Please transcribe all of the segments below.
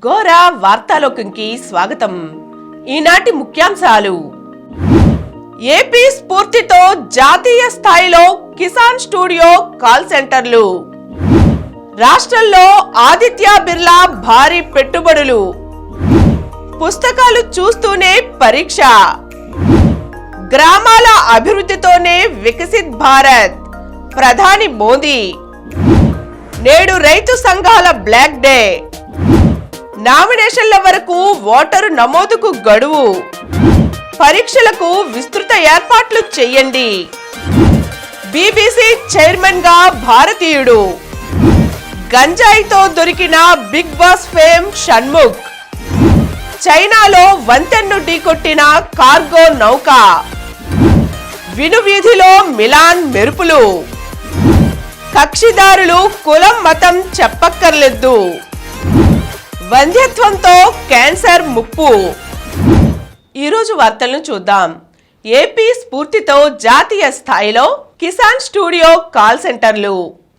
ఘోర వార్తాలోకంకి స్వాగతం. ఈనాటి ముఖ్యాంశాలు. ఏపీ స్ఫూర్తితో జాతీయ స్థాయిలో కిసాన్ స్టూడియో కాల్ సెంటర్లు. రాష్ట్రంలో ఆదిత్య బిర్లా భారీ పెట్టుబడులు. పుస్తకాలు చూస్తూనే పరీక్ష. గ్రామాల అభివృద్ధితోనే వికసిత్ భారత్. ప్రధాని మోదీ. నేడు రైతు సంఘాల బ్లాక్ డే. నామినేషన్ల వరకు ఓటరు నమోదుకు గడువు. పరీక్షలకు విస్తృత ఏర్పాట్లు చేయండి. బీబీసీ చైర్మన్ గా భారతీయుడు. గంజాయితో దొరికిన బిగ్ బాస్ ఫేమ్ షణ్ముఖ్. చైనాలో వంతెన్ను ఢీకొట్టిన కార్గో నౌక. వినువీధిలో మిలాన్ మెరుపులు. కక్షిదారులు కులం మతం చెప్పక్కర్లేదు. వంధ్యత్వంతో క్యాన్సర్ ముప్పు. ఈరోజు వార్తలను చూద్దాం. ఏపీ స్ఫూర్తితో జాతీయ స్థాయిలో కిసాన్ స్టూడియో కాల్ సెంటర్లు.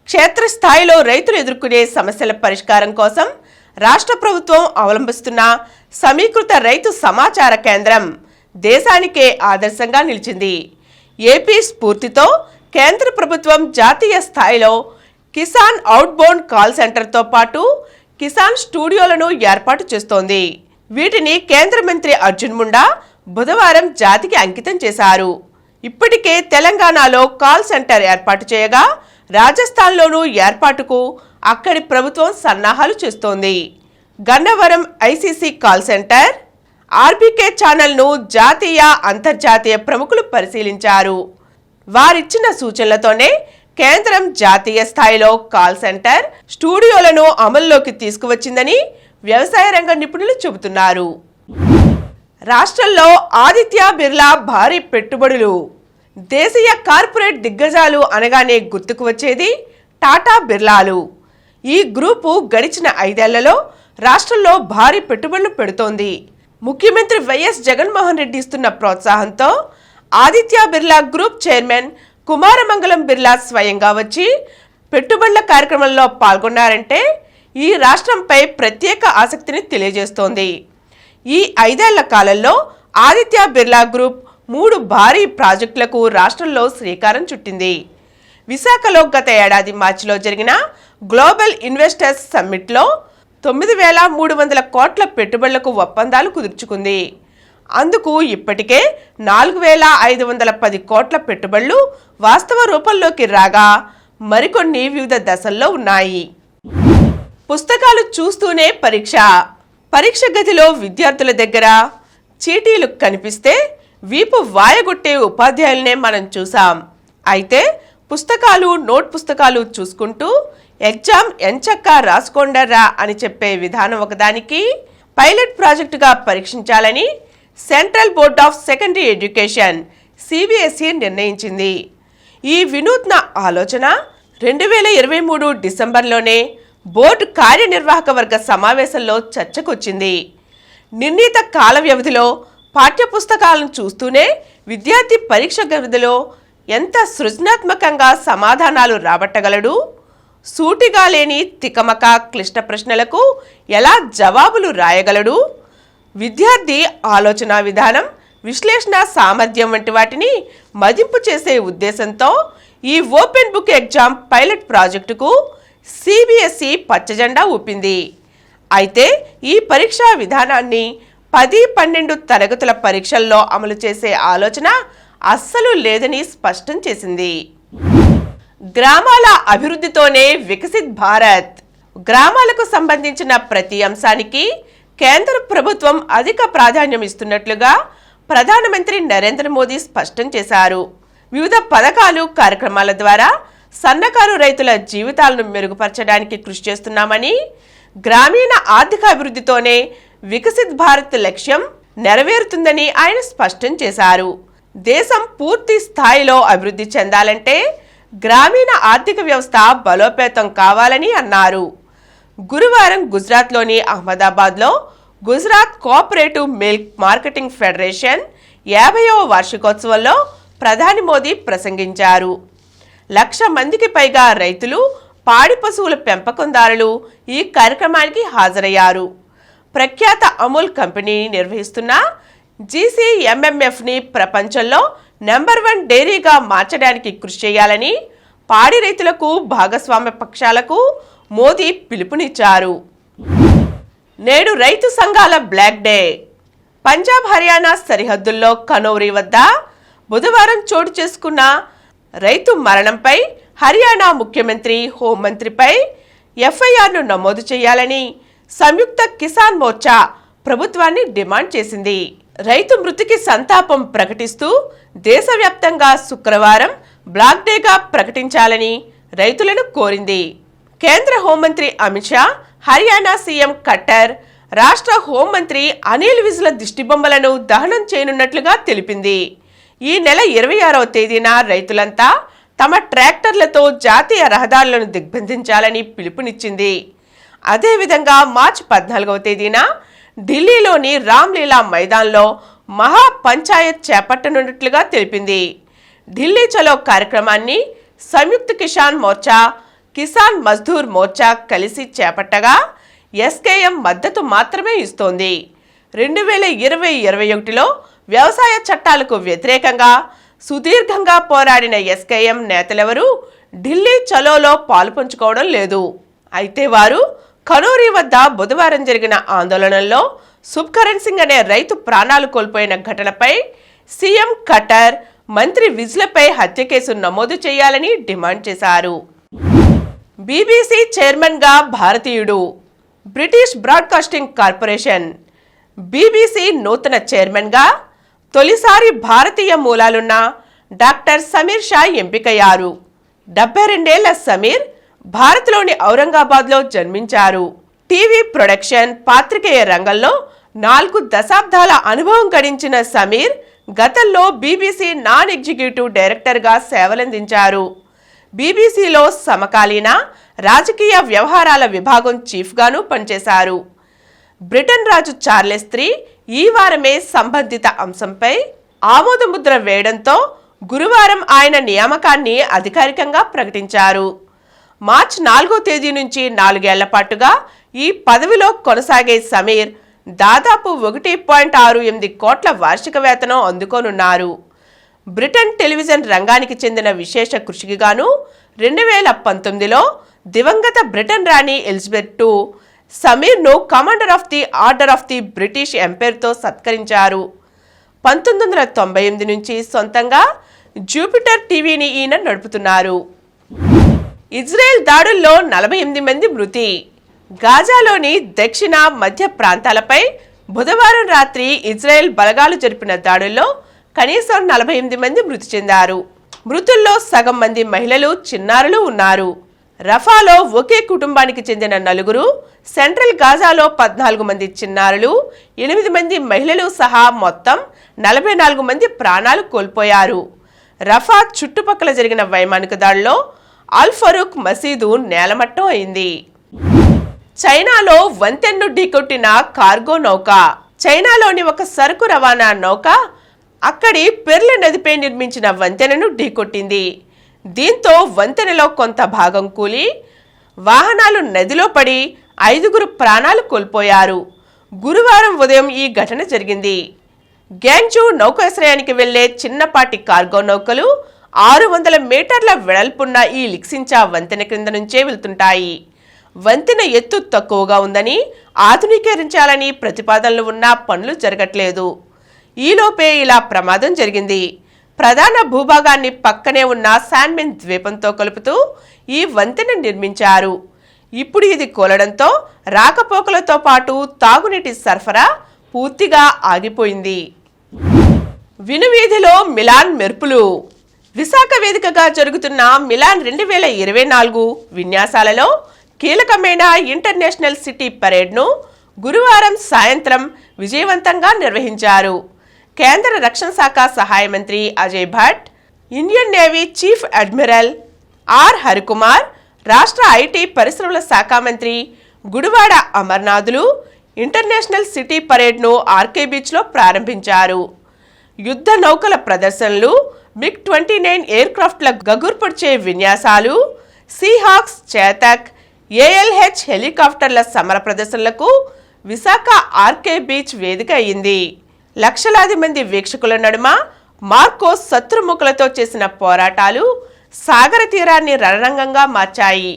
క్షేత్రస్థాయిలో రైతులు ఎదుర్కొనే సమస్యల పరిష్కారం కోసం రాష్ట్ర ప్రభుత్వం అవలంబిస్తున్న సమీకృత రైతు సమాచార కేంద్రం దేశానికే ఆదర్శంగా నిలిచింది. ఏపీ స్ఫూర్తితో కేంద్ర ప్రభుత్వం జాతీయ స్థాయిలో కిసాన్ అవుట్బౌండ్ కాల్ సెంటర్తో పాటు కిసాన్ స్టూడియోలను ఏర్పాటు చేస్తోంది. వీటిని కేంద్ర మంత్రి అర్జున్ ముండా బుధవారం జాతికి అంకితం చేశారు. ఇప్పటికే తెలంగాణలో కాల్ సెంటర్ ఏర్పాటు చేయగా రాజస్థాన్లోనూ ఏర్పాటుకు అక్కడి ప్రభుత్వం సన్నాహాలు చేస్తోంది. Gannavaram ICC call centre, RBK ఛానల్ను జాతీయ అంతర్జాతీయ ప్రముఖులు పరిశీలించారు. వారిచ్చిన సూచనలతోనే కేంద్రం జాతీయ స్థాయిలో కాల్ సెంటర్ స్టూడియోలను అమల్లోకి తీసుకువచ్చిందని వ్యవసాయ రంగ నిపుణులు చెబుతున్నారు. రాష్ట్రంలో ఆదిత్య బిర్లా భారీ పెట్టుబడులు. దేశీయ కార్పొరేట్ దిగ్గజాలు అనగానే గుర్తుకు వచ్చేది టాటా బిర్లాలు. ఈ గ్రూపు గడిచిన 5 ఏళ్లలో రాష్ట్రంలో భారీ పెట్టుబడులు పెడుతోంది. ముఖ్యమంత్రి వైఎస్ జగన్మోహన్ రెడ్డి ఇస్తున్న ప్రోత్సాహంతో ఆదిత్య బిర్లా గ్రూప్ చైర్మన్ కుమారమంగళం బిర్లా స్వయంగా వచ్చి పెట్టుబడుల కార్యక్రమంలో పాల్గొన్నారంటే ఈ రాష్ట్రంపై ప్రత్యేక ఆసక్తిని తెలియజేస్తోంది. ఈ 5 ఏళ్ల కాలంలో ఆదిత్య బిర్లా గ్రూప్ 3 భారీ ప్రాజెక్టులకు రాష్ట్రంలో శ్రీకారం చుట్టింది. విశాఖలో గత ఏడాది మార్చిలో జరిగిన గ్లోబల్ ఇన్వెస్టర్స్ సమ్మిట్లో 9,300 కోట్ల పెట్టుబడులకు ఒప్పందాలు కుదుర్చుకుంది. అందుకు ఇప్పటికే 4,510 కోట్ల పెట్టుబడులు వాస్తవ రూపంలోకి రాగా మరికొన్ని వివిధ దశల్లో ఉన్నాయి. పుస్తకాలు చూస్తూనే పరీక్ష గదిలో విద్యార్థుల దగ్గర చీటీలు కనిపిస్తే వీపు వాయగొట్టే ఉపాధ్యాయులనే మనం చూసాం. అయితే నోట్ పుస్తకాలు చూసుకుంటూ ఎగ్జామ్ ఎంచక్కా రాసుకోండరా అని చెప్పే విధానం ఒకదానికి పైలట్ ప్రాజెక్టుగా పరీక్షించాలని central board of secondary education CBSE నిర్ణయించింది. ఈ వినూత్న ఆలోచన 2023 డిసెంబర్లోనే బోర్డు కార్యనిర్వాహక వర్గ సమావేశంలో చర్చకొచ్చింది. నిర్ణీత కాల వ్యవధిలో పాఠ్యపుస్తకాలను చూస్తూనే విద్యార్థి పరీక్ష గదిలో ఎంత సృజనాత్మకంగా సమాధానాలు రాబట్టగలడు, సూటిగా లేని తికమక క్లిష్ట ప్రశ్నలకు ఎలా జవాబులు రాయగలడు, విద్యార్థి ఆలోచన విధానం, విశ్లేషణ సామర్థ్యం వంటి వాటిని మదింపు చేసే ఉద్దేశంతో ఈ ఓపెన్ బుక్ ఎగ్జామ్ పైలట్ ప్రాజెక్టుకు సిబిఎస్ఈ పచ్చజెండా ఊపింది. అయితే ఈ పరీక్షా విధానాన్ని 10-12 తరగతుల పరీక్షల్లో అమలు చేసే ఆలోచన అస్సలు లేదని స్పష్టం చేసింది. గ్రామాల అభివృద్ధితోనే వికసిత్ భారత్. గ్రామాలకు సంబంధించిన ప్రతి అంశానికి కేంద్ర ప్రభుత్వం అధిక ప్రాధాన్యం ఇస్తున్నట్లుగా ప్రధానమంత్రి నరేంద్ర మోదీ స్పష్టం చేశారు. వివిధ పథకాలు, కార్యక్రమాల ద్వారా సన్నకారు రైతుల జీవితాలను మెరుగుపరచడానికి కృషి చేస్తున్నామని, గ్రామీణ ఆర్థిక అభివృద్ధితోనే వికసిత్ భారత్ లక్ష్యం నెరవేరుతుందని ఆయన స్పష్టం చేశారు. దేశం పూర్తి స్థాయిలో అభివృద్ధి చెందాలంటే గ్రామీణ ఆర్థిక వ్యవస్థ బలోపేతం కావాలని అన్నారు. గురువారం గుజరాత్లోని అహ్మదాబాద్లో Gujarat cooperative milk marketing federation 50వ వార్షికోత్సవంలో ప్రధాని మోదీ ప్రసంగించారు. 1,00,000 మందికి పైగా రైతులు, పాడి పశువుల పెంపకందారులు ఈ కార్యక్రమానికి హాజరయ్యారు. ప్రఖ్యాత అమూల్ కంపెనీ నిర్వహిస్తున్న GCMMFని ప్రపంచంలో నెంబర్ 1 డైరీగా మార్చడానికి కృషి చేయాలని పాడి రైతులకు భాగస్వామ్య పక్షాలకు మోదీ పిలుపునిచ్చారు. నేడు రైతు సంఘాల బ్లాక్ డే. పంజాబ్ హర్యానా సరిహద్దుల్లో కనౌరీ వద్ద బుధవారం చోటు చేసుకున్న రైతు మరణంపై హర్యానా ముఖ్యమంత్రి హోంమంత్రిపై FIRను నమోదు చేయాలని సంయుక్త కిసాన్ మోర్చా ప్రభుత్వాన్ని డిమాండ్ చేసింది. రైతు మృతికి సంతాపం ప్రకటిస్తూ దేశవ్యాప్తంగా శుక్రవారం బ్లాక్ డేగా ప్రకటించాలని రైతులను కోరింది. కేంద్ర హోంమంత్రి అమిత్ షా, హర్యానా సీఎం ఖట్టర్, రాష్ట్ర హోంమంత్రి అనిల్ విజ్ల దిష్టిబొమ్మలను దహనం చేయనున్నట్లుగా తెలిపింది. ఈ నెల 26వ తేదీన రైతులంతా తమ ట్రాక్టర్లతో జాతీయ రహదారులను దిగ్బంధించాలని పిలుపునిచ్చింది. అదేవిధంగా మార్చి 14వ తేదీన ఢిల్లీలోని రామ్లీలా మైదాన్లో మహా పంచాయత్ చేపట్టనున్నట్లుగా తెలిపింది. ఢిల్లీ చలో కార్యక్రమాన్ని సంయుక్త కిసాన్ మోర్చా, కిసాన్ మజ్దూర్ మోర్చా కలిసి చేపట్టగా SKM మద్దతు మాత్రమే ఇస్తోంది. 2020-21లో వ్యవసాయ చట్టాలకు వ్యతిరేకంగా సుదీర్ఘంగా పోరాడిన SKM నేతలెవరూ ఢిల్లీ చలోలో పాలుపంచుకోవడం లేదు. అయితే వారు కనౌరీ వద్ద బుధవారం జరిగిన ఆందోళనల్లో సుబ్కరణ్ సింగ్ అనే రైతు ప్రాణాలు కోల్పోయిన ఘటనపై సీఎం ఖట్టర్, మంత్రి విజ్లపై హత్య కేసు నమోదు చేయాలని డిమాండ్ చేశారు. BBC చైర్మన్గా భారతీయుడు. బ్రిటిష్ బ్రాడ్కాస్టింగ్ కార్పొరేషన్ BBC నూతన చైర్మన్గా తొలిసారి భారతీయ మూలాలున్న డాక్టర్ సమీర్ షా ఎంపికయ్యారు. 72 ఏళ్ల సమీర్ భారత్లోని ఔరంగాబాద్లో జన్మించారు. టీవీ ప్రొడక్షన్, పాత్రికేయ రంగంలో 4 దశాబ్దాల అనుభవం గడించిన సమీర్ గతంలో BBC నాన్ ఎగ్జిక్యూటివ్ డైరెక్టర్గా సేవలందించారు. BBCలో సమకాలీన రాజకీయ వ్యవహారాల విభాగం చీఫ్గాను పనిచేశారు. బ్రిటన్ రాజు చార్లెస్ III ఈ వారమే సంబంధిత అంశంపై ఆమోదముద్ర వేయడంతో గురువారం ఆయన నియామకాన్ని అధికారికంగా ప్రకటించారు. మార్చి 4వ తేదీ నుంచి 4 ఏళ్ల పాటుగా ఈ పదవిలో కొనసాగే సమీర్ దాదాపు 1.68 కోట్ల వార్షిక వేతనం అందుకోనున్నారు. బ్రిటన్ టెలివిజన్ రంగానికి చెందిన విశేష కృషికి గాను 2019లో దివంగత బ్రిటన్ రాణి ఎలిజబెత్ II సమీర్ను commander of the order of the British ఎంపైర్తో సత్కరించారు. 1998 నుంచి సొంతంగా జూపిటర్ టీవీని ఈయన నడుపుతున్నారు. ఇజ్రాయెల్ దాడుల్లో 48 మంది మృతి. గాజాలోని దక్షిణ మధ్య ప్రాంతాలపై బుధవారం రాత్రి ఇజ్రాయెల్ బలగాలు జరిపిన దాడుల్లో కనీసం 48 మంది మృతి చెందారు. మృతుల్లో సగం మంది మహిళలు, చిన్నారులు ఉన్నారు. రఫాలో ఒకే కుటుంబానికి చెందిన 4, సెంట్రల్ గాజాలో 14 మంది చిన్నారులు, 8 మంది మహిళలు సహా మొత్తం 44 మంది ప్రాణాలు కోల్పోయారు. రఫా చుట్టుపక్కల జరిగిన వైమానిక దాడిలో అల్ ఫరూక్ మసీదు నేలమట్టం అయింది. చైనాలో వంతెన్ను ఢీకొట్టిన కార్గో నౌక. చైనాలోని ఒక సరుకు రవాణా నౌక అక్కడి పెర్ల్ నదిపై నిర్మించిన వంతెనను ఢీకొట్టింది. దీంతో వంతెనలో కొంత భాగం కూలి వాహనాలు నదిలో పడి 5 ప్రాణాలు కోల్పోయారు. గురువారం ఉదయం ఈ ఘటన జరిగింది. గ్యాంగ్జూ నౌకాశ్రయానికి వెళ్లే చిన్నపాటి కార్గో నౌకలు 600 మీటర్ల వెడల్పున్న ఈ లిక్సించా వంతెన క్రింద నుంచే వెళ్తుంటాయి. వంతెన ఎత్తు తక్కువగా ఉందని, ఆధునీకరించాలని ప్రతిపాదనలు ఉన్నా పనులు జరగట్లేదు. ఈలోపే ఇలా ప్రమాదం జరిగింది. ప్రధాన భూభాగాన్ని పక్కనే ఉన్న శాన్మెన్ ద్వీపంతో కలుపుతూ ఈ వంతెన నిర్మించారు. ఇప్పుడు ఇది కూలడంతో రాకపోకలతో పాటు తాగునీటి సరఫరా పూర్తిగా ఆగిపోయింది. వినువీధిలో మిలాన్ మెరుపులు. విశాఖ వేదికగా జరుగుతున్న మిలాన్ 2024 విన్యాసాలలో కీలకమైన ఇంటర్నేషనల్ సిటీ పరేడ్ను గురువారం సాయంత్రం విజయవంతంగా నిర్వహించారు. కేంద్ర రక్షణ శాఖ సహాయ మంత్రి Ajay Bhatt, Indian navy chief admiral R Harikumar, రాష్ట్ర ఐటీ పరిశ్రమల శాఖ మంత్రి గుడివాడ అమర్నాథులు ఇంటర్నేషనల్ సిటీ పరేడ్ను ఆర్కే బీచ్లో ప్రారంభించారు. యుద్ధ నౌకల ప్రదర్శనలు, MiG-29 ఎయిర్క్రాఫ్ట్ల గగుర్పొడిచే విన్యాసాలు, సీహాక్స్, చేతక్, ALH హెలికాప్టర్ల సమర ప్రదర్శనలకు విశాఖ ఆర్కే బీచ్ వేదిక అయింది. లక్షలాది మంది వీక్షకుల నడుమ మార్కోస్ శత్రుముఖులతో చేసిన పోరాటాలు సాగర తీరాన్ని రణరంగంగా మార్చాయి.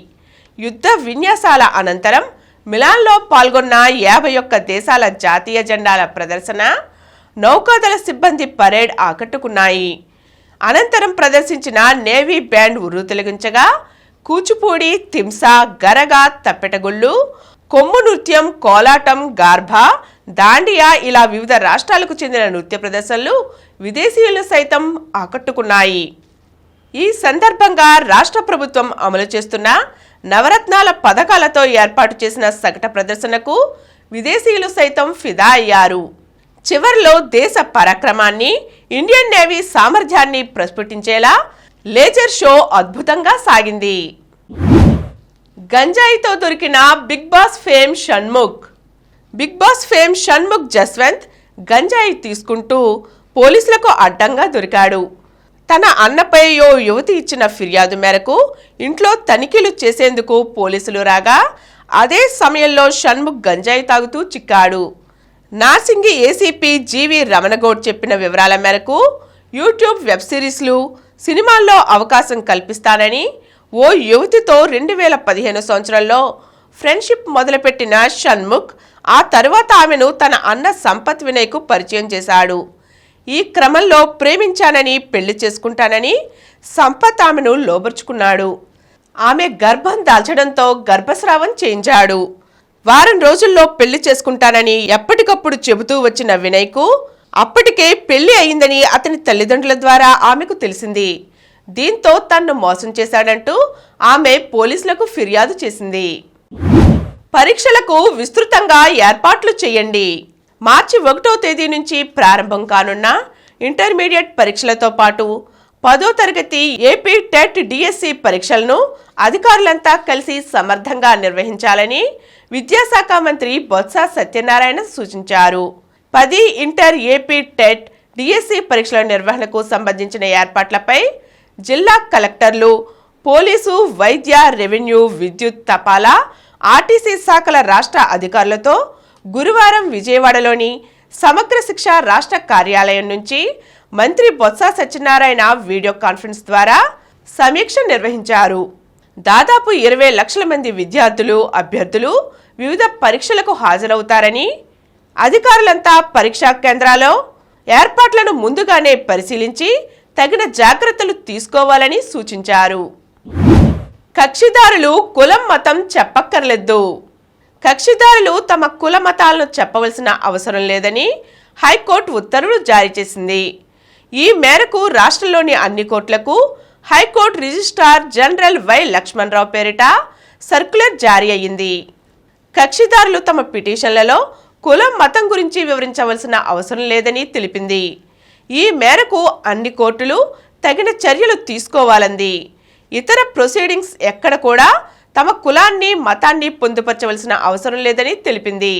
యుద్ధ విన్యాసాల అనంతరం మిలాన్లో పాల్గొన్న 51 దేశాల జాతీయ జెండాల ప్రదర్శన, నౌకాదళ సిబ్బంది పరేడ్ ఆకట్టుకున్నాయి. అనంతరం ప్రదర్శించిన నేవీ బ్యాండ్ ఉర్రూతెలిగించగా కూచిపూడి, తింసా, గరగ, తప్పెటగుళ్ళు, కొమ్ము నృత్యం, కోలాటం, గార్భా, దాండియా ఇలా వివిధ రాష్ట్రాలకు చెందిన నృత్య ప్రదర్శనలు విదేశీయులు సైతం ఆకట్టుకున్నాయి. ఈ సందర్భంగా రాష్ట్ర ప్రభుత్వం అమలు చేస్తున్న నవరత్నాల పథకాలతో ఏర్పాటు చేసిన సగట ప్రదర్శనకు విదేశీయులు సైతం ఫిదా అయ్యారు. చివర్లో దేశ పరాక్రమాన్ని, ఇండియన్ నేవీ సామర్థ్యాన్ని ప్రస్ఫుటించేలా లేజర్ షో అద్భుతంగా సాగింది. గంజాయితో దొరికిన big boss fame Shanmukh. Big boss fame Shanmukh Jaswanth గంజాయి తీసుకుంటూ పోలీసులకు అడ్డంగా దొరికాడు. తన అన్నపై ఓ యువతి ఇచ్చిన ఫిర్యాదు మేరకు ఇంట్లో తనిఖీలు చేసేందుకు పోలీసులు రాగా అదే సమయంలో షణ్ముఖ్ గంజాయి తాగుతూ చిక్కాడు. నార్సింగి ఏసీపీ జీవి రమణగౌడ్ చెప్పిన వివరాల మేరకు యూట్యూబ్ వెబ్ సిరీస్లు, సినిమాల్లో అవకాశం కల్పిస్తానని ఓ యువతితో 2015 సంవత్సరంలో ఫ్రెండ్షిప్ మొదలుపెట్టిన షణ్ముఖ్ ఆ తరువాత ఆమెను తన అన్న సంపత్ వినయ్కు పరిచయం చేశాడు. ఈ క్రమంలో ప్రేమించానని, పెళ్లి చేసుకుంటానని సంపత్ ఆమెను లోబర్చుకున్నాడు. ఆమె గర్భం దాల్చడంతో గర్భస్రావం చేయించాడు. వారం రోజుల్లో పెళ్లి చేసుకుంటానని ఎప్పటికప్పుడు చెబుతూ వచ్చిన వినయ్కు అప్పటికే పెళ్లి అయిందని అతని తల్లిదండ్రుల ద్వారా ఆమెకు తెలిసింది. దీంతో తన్ను మోసం చేశాడంటూ ఆమె పోలీసులకు ఫిర్యాదు చేసింది. పరీక్షలకు విస్తృతంగా ఏర్పాట్లు చేయండి. మార్చి 1వ తేదీ నుంచి ప్రారంభం కానున్న ఇంటర్మీడియట్ పరీక్షలతో పాటు 10వ తరగతి ఏపీ టెట్ డిఎస్సి పరీక్షలను అధికారులంతా కలిసి సమర్థంగా నిర్వహించాలని విద్యాశాఖ మంత్రి బొత్స సత్యనారాయణ సూచించారు. 10 ఇంటర్ ఏపీ టెట్ డిఎస్సి పరీక్షల నిర్వహణకు సంబంధించిన ఏర్పాట్లపై జిల్లా కలెక్టర్లు, పోలీసు, వైద్య, రెవెన్యూ, విద్యుత్, తపాలా, ఆర్టీసీ శాఖల రాష్ట్ర అధికారులతో గురువారం విజయవాడలోని సమగ్ర శిక్ష రాష్ట్ర కార్యాలయం నుంచి మంత్రి బొత్స సత్యనారాయణ వీడియో కాన్ఫరెన్స్ ద్వారా సమీక్ష నిర్వహించారు. దాదాపు 20 లక్షల మంది విద్యార్థులు, అభ్యర్థులు వివిధ పరీక్షలకు హాజరవుతారని, అధికారులంతా పరీక్షా కేంద్రాల్లో ఏర్పాట్లను ముందుగానే పరిశీలించి తగిన జాగ్రత్తలు తీసుకోవాలని సూచించారు. కక్షిదారులు కులం, మతం చెప్పక్కర్లేదు. కక్షిదారులు తమ కుల మతాలను చెప్పవలసిన అవసరం లేదని హైకోర్టు ఉత్తర్వులు జారీ చేసింది. ఈ మేరకు రాష్ట్రంలోని అన్ని కోర్టులకు high court registrar general Y Lakshmanarao పేరిట సర్క్యులర్ జారీ అయ్యింది. కక్షిదారులు తమ పిటిషన్లలో కులం, మతం గురించి వివరించవలసిన అవసరం లేదని తెలిపింది. ఈ మేరకు అన్ని కోర్టులు తగిన చర్యలు తీసుకోవాలంది. ఇతర ప్రొసీడింగ్స్ ఎక్కడ కూడా తమ కులాన్ని, మతాన్ని పొందుపరచవలసిన అవసరం లేదని తెలిపింది.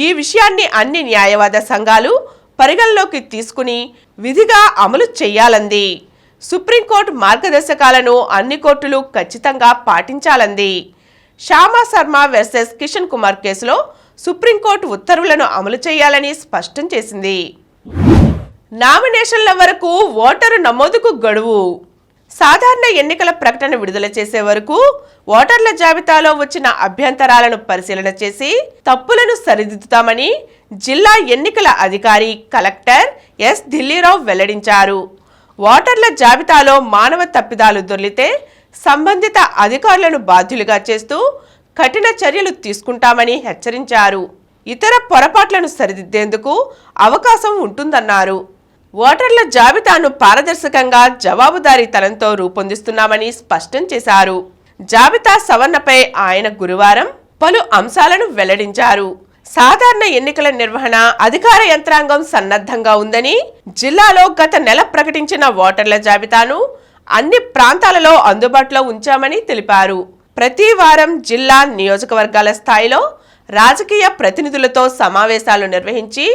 ఈ విషయాన్ని అన్ని న్యాయవాద సంఘాలు పరిగణలోకి తీసుకుని విధిగా అమలు చేయాలంది. సుప్రీంకోర్టు మార్గదర్శకాలను అన్ని కోర్టులు ఖచ్చితంగా పాటించాలంది. శ్యామా శర్మ వర్సెస్ కిషన్ కుమార్ కేసులో సుప్రీంకోర్టు ఉత్తర్వులను అమలు చేయాలని స్పష్టం చేసింది. నామినేషన్ల వరకు ఓటరు నమోదుకు గడువు. సాధారణ ఎన్నికల ప్రకటన విడుదల చేసే వరకు ఓటర్ల జాబితాలో వచ్చిన అభ్యంతరాలను పరిశీలన చేసి తప్పులను సరిదిద్దుతామని జిల్లా ఎన్నికల అధికారి కలెక్టర్ ఎస్ ఢిల్లీరావు వెల్లడించారు. ఓటర్ల జాబితాలో మానవ తప్పిదాలు దొర్లితే సంబంధిత అధికారులను బాధ్యులుగా చేస్తూ కఠిన చర్యలు తీసుకుంటామని హెచ్చరించారు. ఇతర పొరపాట్లను సరిదిద్దేందుకు అవకాశం ఉంటుందన్నారు. ఓటర్ల జాబితాను పారదర్శకంగా, జవాబుదారీతనంతో రూపొందిస్తున్నామని స్పష్టం చేశారు. జాబితా సవరణపై ఆయన గురువారం పలు అంశాలను వెల్లడించారు. సాధారణ ఎన్నికల నిర్వహణ అధికార యంత్రాంగం సన్నద్ధంగా ఉందని, జిల్లాలో గత నెల ప్రకటించిన ఓటర్ల జాబితాను అన్ని ప్రాంతాలలో అందుబాటులో ఉంచామని తెలిపారు. ప్రతి వారం జిల్లా, నియోజకవర్గాల స్థాయిలో రాజకీయ ప్రతినిధులతో సమావేశాలు నిర్వహించి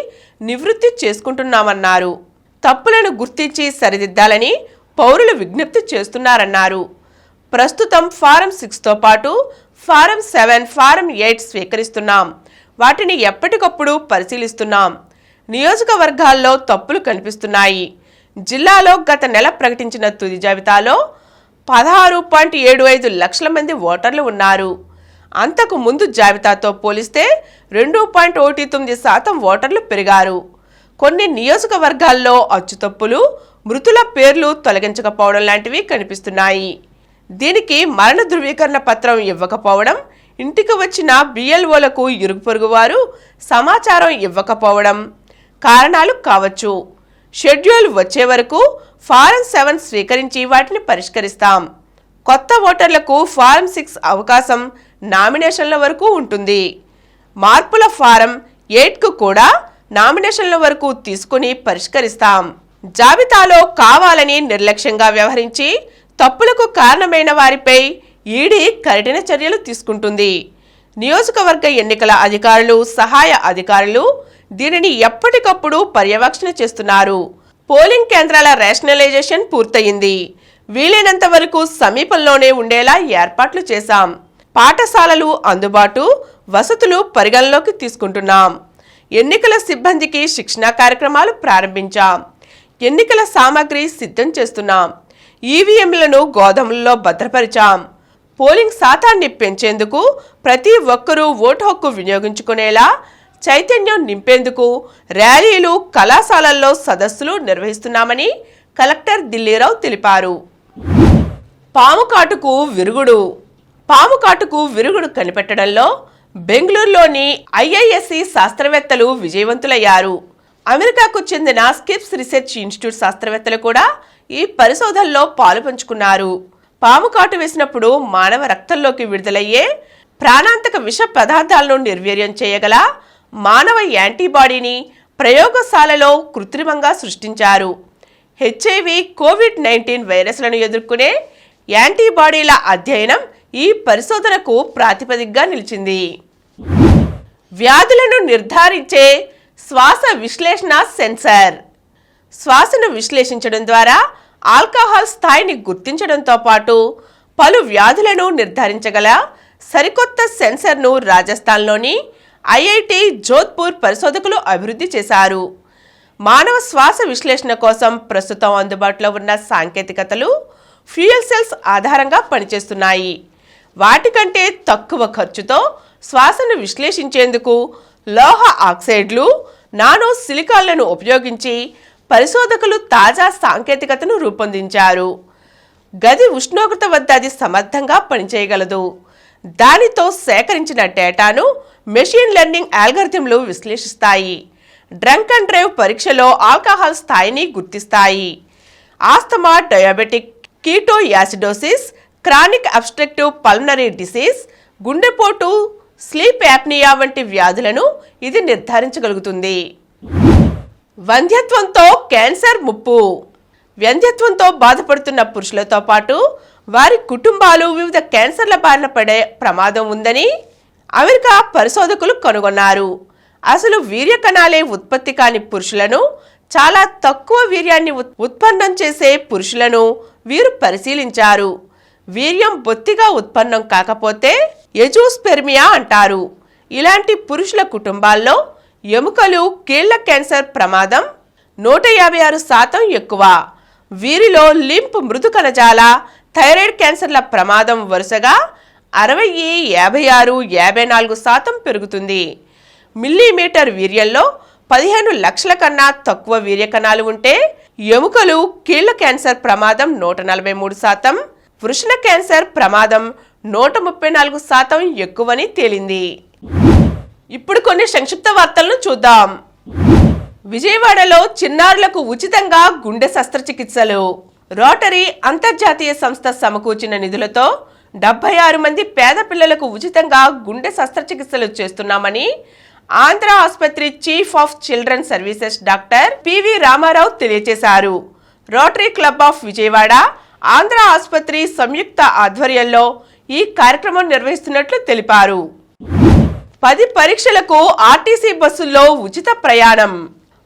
నివృత్తి చేసుకుంటున్నామన్నారు. తప్పులను గుర్తించి సరిదిద్దాలని పౌరులు విజ్ఞప్తి చేస్తున్నారన్నారు. ప్రస్తుతం ఫారం 6తో పాటు ఫారం 7, ఫారం 8 స్వీకరిస్తున్నాం. వాటిని ఎప్పటికప్పుడు పరిశీలిస్తున్నాం. నియోజకవర్గాల్లో తప్పులు కనిపిస్తున్నాయి. జిల్లాలో గత నెల ప్రకటించిన తుది జాబితాలో 16.75 లక్షల మంది ఓటర్లు ఉన్నారు. అంతకు ముందు జాబితాతో పోలిస్తే 2.19% ఓటర్లు పెరిగారు. కొన్ని నియోజకవర్గాల్లో అచ్చుతప్పులు, మృతుల పేర్లు తొలగించకపోవడం లాంటివి కనిపిస్తున్నాయి. దీనికి మరణ ధృవీకరణ పత్రం ఇవ్వకపోవడం, ఇంటికి వచ్చిన బిఎల్ఓలకు ఇరుగు పొరుగు వారు సమాచారం ఇవ్వకపోవడం కారణాలు కావచ్చు. షెడ్యూల్ వచ్చే వరకు ఫారం 7 స్వీకరించి వాటిని పరిష్కరిస్తాం. కొత్త ఓటర్లకు ఫారం 6 అవకాశం నామినేషన్ల వరకు ఉంటుంది. మార్పుల ఫారం 8కు కూడా నామినేషన్ల వరకు తీసుకుని పరిష్కరిస్తాం. జాబితాలో కావాలని నిర్లక్ష్యంగా వ్యవహరించి తప్పులకు కారణమైన వారిపై ఈడీ కఠిన చర్యలు తీసుకుంటుంది. నియోజకవర్గ ఎన్నికల అధికారులు, సహాయ అధికారులు దీనిని ఎప్పటికప్పుడు పర్యవేక్షణ చేస్తున్నారు. పోలింగ్ కేంద్రాల రేషనలైజేషన్ పూర్తయింది. వీలైనంత వరకు సమీపంలోనే ఉండేలా ఏర్పాట్లు చేశాం. పాఠశాలలు అందుబాటు, వసతులు పరిగణలోకి తీసుకుంటున్నాం. ఎన్నికల సిబ్బందికి శిక్షణా కార్యక్రమాలు ప్రారంభించాం. ఎన్నికల సామాగ్రి సిద్ధం చేస్తున్నాం. ఈవీఎంలను గోదాములలో భద్రపరిచాం. పోలింగ్ శాతాన్ని పెంచేందుకు ప్రతి ఒక్కరూ ఓటు హక్కు వినియోగించుకునేలా చైతన్యం నింపేందుకు ర్యాలీలు, కళాశాలల్లో సదస్సులు నిర్వహిస్తున్నామని కలెక్టర్ దిల్లీరావు తెలిపారు. పాముకాటుకు విరుగుడు కనిపెట్టడంలో బెంగళూరులోని ఐఐఎస్సి శాస్త్రవేత్తలు విజయవంతులయ్యారు. అమెరికాకు చెందిన స్కిప్స్ రీసెర్చ్ ఇన్స్టిట్యూట్ శాస్త్రవేత్తలు కూడా ఈ పరిశోధనలో పాలుపంచుకున్నారు. పాముకాటు వేసినప్పుడు మానవ రక్తంలోకి విడుదలయ్యే ప్రాణాంతక విష పదార్థాలను నిర్వీర్యం చేయగల మానవ యాంటీబాడీని ప్రయోగశాలలో కృత్రిమంగా సృష్టించారు. హెచ్ఐవి, కోవిడ్-19 వైరస్లను ఎదుర్కొనే యాంటీబాడీల అధ్యయనం ఈ పరిశోధనకు ప్రాతిపదికగా నిలిచింది. వ్యాధులను నిర్ధారించే శ్వాస విశ్లేషణ సెన్సార్. శ్వాసను విశ్లేషించడం ద్వారా ఆల్కహాల్ స్థాయిని గుర్తించడంతో పాటు పలు వ్యాధులను నిర్ధారించగల సరికొత్త సెన్సర్ను రాజస్థాన్లోని ఐఐటి జోధ్పూర్ పరిశోధకులు అభివృద్ధి చేశారు. మానవ శ్వాస విశ్లేషణ కోసం ప్రస్తుతం అందుబాటులో ఉన్న సాంకేతికతలు ఫ్యూయల్ సెల్స్ ఆధారంగా పనిచేస్తున్నాయి. వాటికంటే తక్కువ ఖర్చుతో శ్వాసను విశ్లేషించేందుకు లోహ ఆక్సైడ్లు, నానో సిలికాన్లను ఉపయోగించి పరిశోధకులు తాజా సాంకేతికతను రూపొందించారు. గది ఉష్ణోగ్రత వద్ద అది సమర్థంగా పనిచేయగలదు. దానితో సేకరించిన డేటాను మెషిన్ లెర్నింగ్ అల్గోరిథంలు విశ్లేషిస్తాయి. డ్రంక్ అండ్ డ్రైవ్ పరీక్షలో ఆల్కహాల్ స్థాయిని గుర్తిస్తాయి. Asthma, diabetic ketoacidosis, chronic obstructive pulmonary disease, గుండెపోటు, స్లీప్ యాప్నియా వంటి వ్యాధులను ఇది నిర్ధారించగలుగుతుంది. వంధ్యత్వంతో క్యాన్సర్ ముప్పు. వ్యంధ్యత్వంతో బాధపడుతున్న పురుషులతో పాటు వారి కుటుంబాలు వివిధ క్యాన్సర్ల బారిన పడే ప్రమాదం ఉందని అమెరికా పరిశోధకులు కనుగొన్నారు. అసలు వీర్య కణాలే ఉత్పత్తి కాని పురుషులను, చాలా తక్కువ వీర్యాన్ని ఉత్పన్నం చేసే పురుషులను వీరు పరిశీలించారు. వీర్యం బొత్తిగా ఉత్పన్నం కాకపోతే ఎజోస్పెర్మియా అంటారు. ఇలాంటి పురుషుల కుటుంబాల్లో ఎముకలు, కీళ్ల క్యాన్సర్ ప్రమాదం 156% ఎక్కువ. వీరిలో లింప్, మృదు కణజాల, థైరాయిడ్ క్యాన్సర్ల ప్రమాదం వరుసగా 60, 56, 54% పెరుగుతుంది. మిల్లీమీటర్ వీర్యంలో 15 లక్షల కన్నా తక్కువ వీర్య కణాలు ఉంటే ఎముకలు, కీళ్ల క్యాన్సర్ ప్రమాదం 143%, వృషణ క్యాన్సర్ ప్రమాదం 134% ఎక్కువని తేలింది. ఇప్పుడు కొన్ని సంక్షిప్త వార్తలను చూద్దాం. విజయవాడలో చిన్నారులకు ఉచితంగా గుండె శస్త్రచికిత్సలు. రోటరీ అంతర్జాతీయ సంస్థ సమకూర్చిన నిధులతో 76 మంది పేద పిల్లలకు ఉచితంగా గుండె శస్త్రచికిత్సలు చేస్తున్నామని ఆంధ్ర ఆసుపత్రి chief of children services doctor P రామారావు Rama Rao. Rotary Club of Vijayawada, Andhra ఆసుపత్రి సంయుక్త ఆధ్వర్యంలో ఈ కార్యక్రమం నిర్వహిస్తున్నట్లు తెలిపారు. 10 పరీక్షలకు ఆర్టీసీ బస్సుల్లో ఉచిత ప్రయాణం.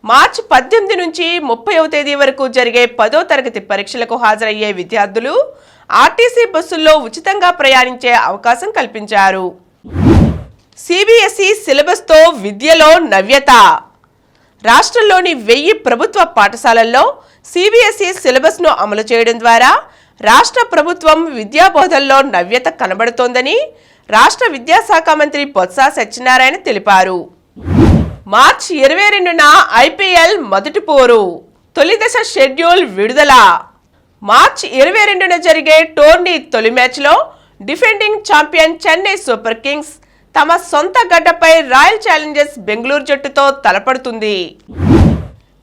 మార్చి 18 నుంచి 30వ తేదీ వరకు జరిగే 10వ తరగతి పరీక్షలకు హాజరయ్యే విద్యార్థులు ఆర్టీసీ బస్సుల్లో ఉచితంగా ప్రయాణించే అవకాశం కల్పించారు. సిబిఎస్ఈ సిలబస్తో విద్యలో నవ్యత. రాష్ట్రంలోని 1000 ప్రభుత్వ పాఠశాలల్లో సిబిఎస్ఈ సిలబస్ను అమలు చేయడం ద్వారా రాష్ట్ర ప్రభుత్వం విద్యాబోధనలో నవ్యత కనబడుతోందని రాష్ట్ర విద్యాశాఖ మంత్రి బొత్స సత్యనారాయణ తెలిపారు. మార్చి 22న ఐపీఎల్ మొదటి పోరు, తొలి దశ షెడ్యూల్ విడుదల. మార్చి 22న జరిగే టోర్నీ తొలి మ్యాచ్లో defending champion Chennai super Kings తమ సొంత గడ్డపై రాయల్ ఛాలెంజర్స్ బెంగళూరు జట్టుతో తలపడుతుంది.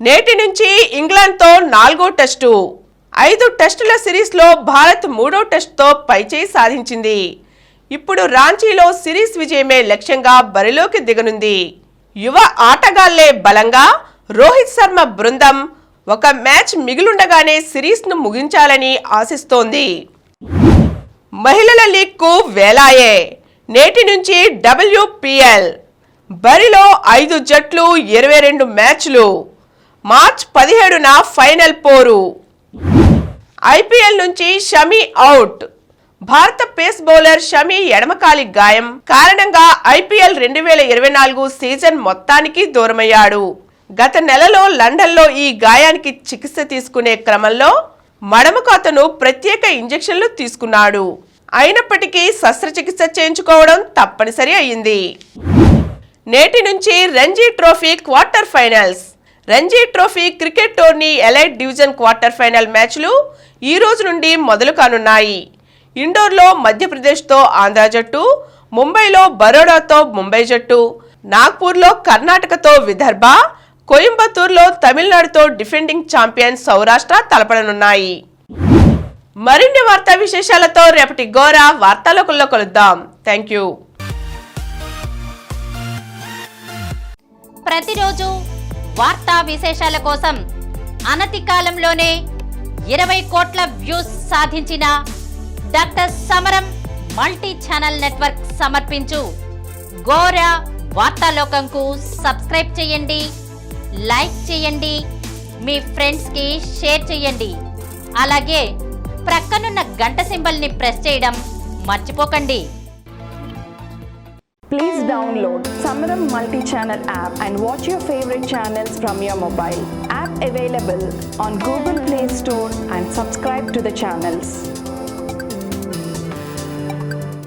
నేటి నుంచి ఇంగ్లాండ్తో 4వ టెస్టు. 5 టెస్టుల సిరీస్లో భారత్ 3వ టెస్టుతో పైచేయి సాధించింది. ఇప్పుడు రాంచీలో సిరీస్ విజయమే లక్ష్యంగా బరిలోకి దిగనుంది. యువ ఆటగాళ్లే బలంగా రోహిత్ శర్మ బృందం ఒక మ్యాచ్ మిగిలుండగానే సిరీస్ను ముగించాలని ఆశిస్తోంది. మహిళల లీగ్కు వేలాయే. నేటి నుంచి WPL బరిలో 5 జట్లు, 22 మ్యాచ్లు. మార్చి 17న ఫైనల్ పోరు. ఐపీఎల్ నుంచి షమి అవుట్. భారత పేస్ బౌలర్ షమి ఎడమకాలి గాయం కారణంగా ఐపీఎల్ 2024 సీజన్ మొత్తానికి దూరమయ్యాడు. గత నెలలో లండన్లో ఈ గాయానికి చికిత్స తీసుకునే క్రమంలో మడమకు అతను ప్రత్యేక ఇంజెక్షన్లు తీసుకున్నాడు. అయినప్పటికీ శస్త్రచికిత్స చేయించుకోవడం తప్పనిసరి అయింది. నేటి నుంచి Ranji trophy quarter finals. Ranji trophy cricket tourney elite division quarter final మ్యాచ్లు ఈ రోజు నుండి మొదలు కానున్నాయి. ఇండోర్లో మధ్యప్రదేశ్తో ఆంధ్ర జట్టు, ముంబైలో బరోడాతో ముంబై జట్టు, నాగ్పూర్లో కర్ణాటకతో విదర్భ, కోయంబత్తూర్లో తమిళనాడుతో డిఫెండింగ్ ఛాంపియన్ సౌరాష్ట్ర తలపడనున్నాయి. మరిన్ని వార్తా విశేషాలతో రేపటి గోరా వార్తాలోకంలో కలుద్దాం. Thank you. ప్రతిరోజు వార్తా విశేషాల కోసం అనతి కాలంలోనే 20 కోట్ల వ్యూస్ సాధించిన డాక్టర్ సమరం మల్టీ ఛానల్ నెట్వర్క్ సమర్పించు గోరా వార్తాలోకంకు సబ్స్క్రైబ్ చేయండి, లైక్ చేయండి, మీ ఫ్రెండ్స్కి షేర్ చేయండి. అలాగే ప్రక్కనున్న గంట సింబల్ని ప్రెస్ చేయడం మర్చిపోకండి. Please download Samaram multi-channel app and watch your favorite channels from your mobile. App available on Google Play Store and subscribe to the channels.